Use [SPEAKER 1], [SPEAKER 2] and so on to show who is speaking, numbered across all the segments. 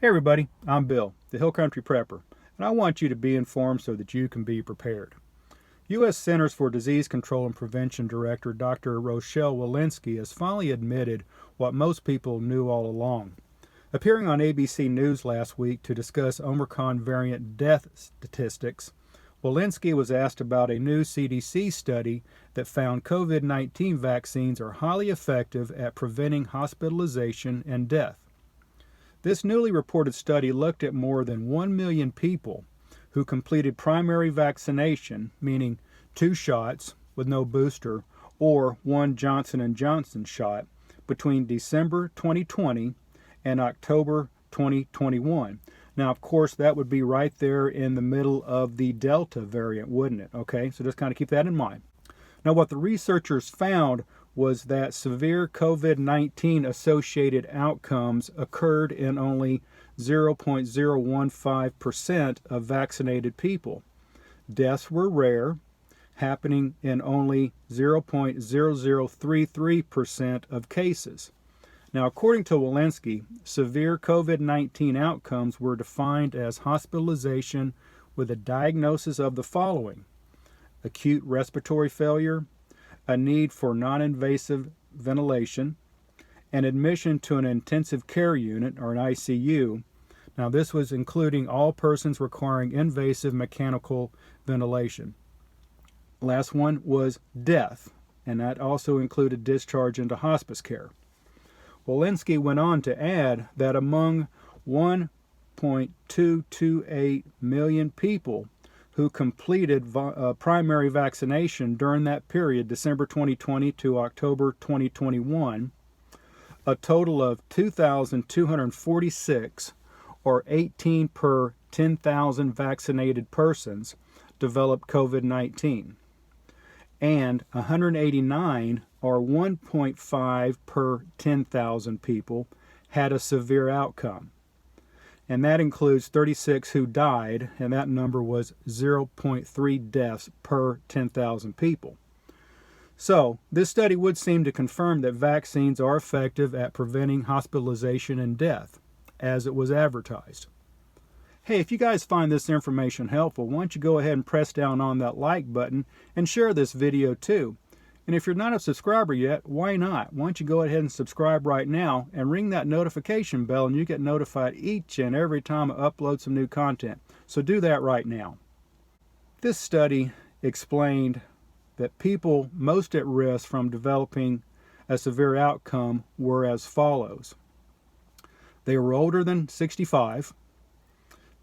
[SPEAKER 1] Hey everybody, I'm Bill, the Hill Country Prepper, and I want you to be informed so that you can be prepared. U.S. Centers for Disease Control and Prevention Director Dr. Rochelle Walensky has finally admitted what most people knew all along. Appearing on ABC News last week to discuss Omicron variant death statistics, Walensky was asked about a new CDC study that found COVID-19 vaccines are highly effective at preventing hospitalization and death. This newly reported study looked at more than 1 million people who completed primary vaccination, meaning 2 shots with no booster, or 1 Johnson & Johnson shot, between December 2020 and October 2021. Now, of course, that would be right there in the middle of the Delta variant, wouldn't it? Okay, so just kind of keep that in mind. Now, what the researchers found was that severe COVID-19 associated outcomes occurred in only 0.015% of vaccinated people. Deaths were rare, happening in only 0.0033% of cases. Now, according to Walensky, severe COVID-19 outcomes were defined as hospitalization with a diagnosis of the following: acute respiratory failure, a need for non-invasive ventilation, and admission to an intensive care unit, or an ICU. Now, this was including all persons requiring invasive mechanical ventilation. Last one was death, and that also included discharge into hospice care. Walensky went on to add that among 1.228 million people who completed primary vaccination during that period, December 2020 to October 2021, a total of 2,246, or 18 per 10,000 vaccinated persons, developed COVID-19, and 189, or 1.5 per 10,000 people, had a severe outcome. And that includes 36 who died, and that number was 0.3 deaths per 10,000 people. So, this study would seem to confirm that vaccines are effective at preventing hospitalization and death, as it was advertised. Hey, if you guys find this information helpful, why don't you go ahead and press down on that like button and share this video too. And if you're not a subscriber yet, why not? Why don't you go ahead and subscribe right now and ring that notification bell, and you get notified each and every time I upload some new content. So do that right now. This study explained that people most at risk from developing a severe outcome were as follows. They were older than 65.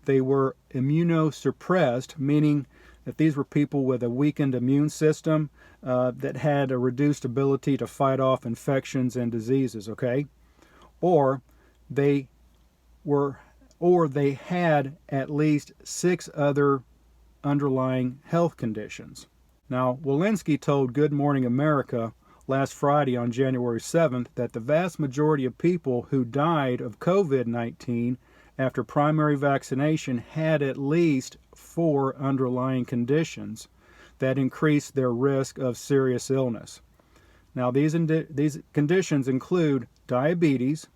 [SPEAKER 1] They were immunosuppressed, meaning that these were people with a weakened immune system that had a reduced ability to fight off infections and diseases, okay? Or they had at least 6 other underlying health conditions. Now, Walensky told Good Morning America last Friday on January 7th that the vast majority of people who died of COVID-19 after primary vaccination had at least 4 underlying conditions that increased their risk of serious illness. Now, these conditions include diabetes,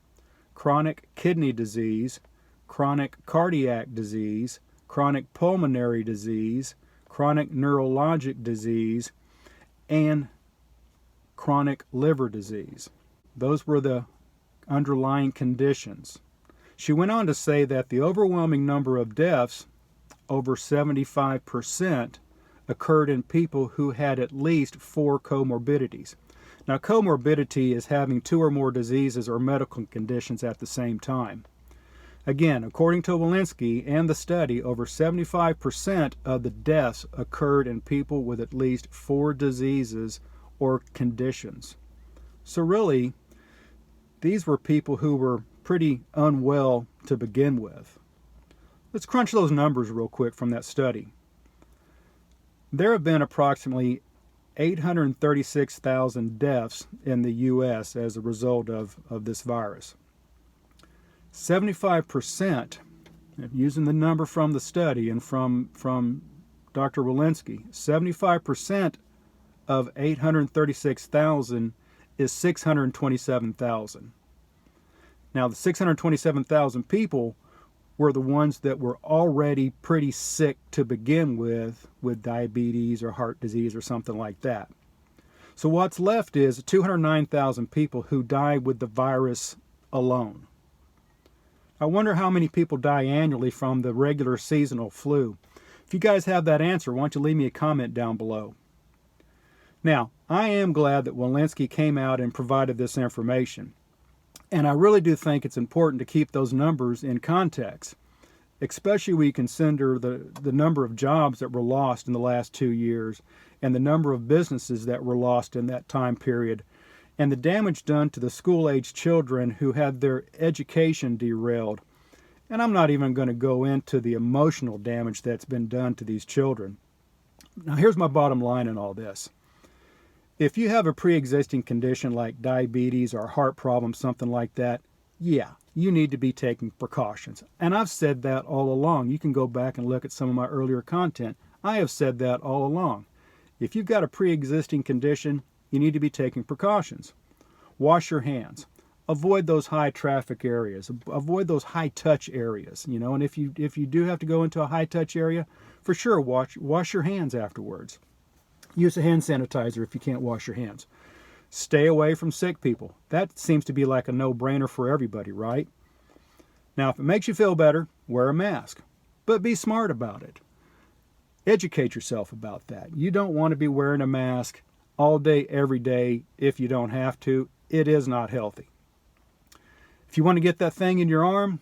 [SPEAKER 1] chronic kidney disease, chronic cardiac disease, chronic pulmonary disease, chronic neurologic disease, and chronic liver disease. Those were the underlying conditions. She went on to say that the overwhelming number of deaths, over 75%, occurred in people who had at least 4 comorbidities. Now, comorbidity is having 2 or more diseases or medical conditions at the same time. Again, according to Walensky and the study, over 75% of the deaths occurred in people with at least 4 diseases or conditions. So really, these were people who were pretty unwell to begin with. Let's crunch those numbers real quick from that study. There have been approximately 836,000 deaths in the U.S. as a result of this virus. 75%, using the number from the study and from Dr. Walensky, 75% of 836,000 is 627,000. Now, the 627,000 people were the ones that were already pretty sick to begin with diabetes or heart disease or something like that. So what's left is 209,000 people who died with the virus alone. I wonder how many people die annually from the regular seasonal flu. If you guys have that answer, why don't you leave me a comment down below. Now, I am glad that Walensky came out and provided this information. And I really do think it's important to keep those numbers in context, especially when you consider the number of jobs that were lost in the last 2 years and the number of businesses that were lost in that time period and the damage done to the school-aged children who had their education derailed. And I'm not even going to go into the emotional damage that's been done to these children. Now, here's my bottom line in all this. If you have a pre-existing condition like diabetes or heart problem, something like that, yeah, you need to be taking precautions. And I've said that all along. You can go back and look at some of my earlier content. I have said that all along. If you've got a pre-existing condition, you need to be taking precautions. Wash your hands. Avoid those high traffic areas. Avoid those high touch areas, you know, and if you do have to go into a high touch area, for sure wash your hands afterwards. Use a hand sanitizer if you can't wash your hands. Stay away from sick people. That seems to be like a no-brainer for everybody, right? Now, if it makes you feel better, wear a mask. But be smart about it. Educate yourself about that. You don't want to be wearing a mask all day, every day, if you don't have to. It is not healthy. If you want to get that thing in your arm,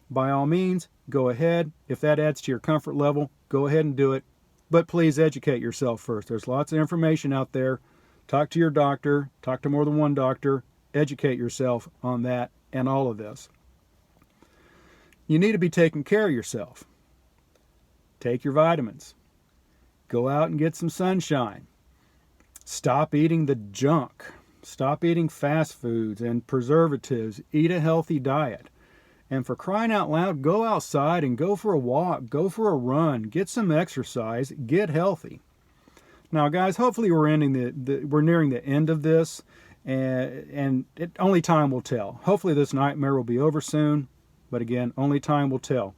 [SPEAKER 1] by all means, go ahead. If that adds to your comfort level, go ahead and do it. But please educate yourself first. There's lots of information out there. Talk to your doctor. Talk to more than one doctor. Educate yourself on that and all of this. You need to be taking care of yourself. Take your vitamins. Go out and get some sunshine. Stop eating the junk. Stop eating fast foods and preservatives. Eat a healthy diet. And for crying out loud, go outside and go for a walk, go for a run, get some exercise, get healthy. Now, guys, hopefully we're nearing the end of this, and only time will tell. Hopefully this nightmare will be over soon, but again, only time will tell.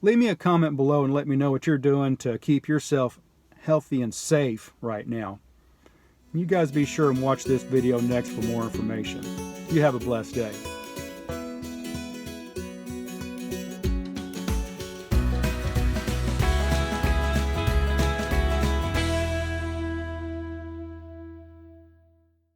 [SPEAKER 1] Leave me a comment below and let me know what you're doing to keep yourself healthy and safe right now. You guys be sure and watch this video next for more information. You have a blessed day.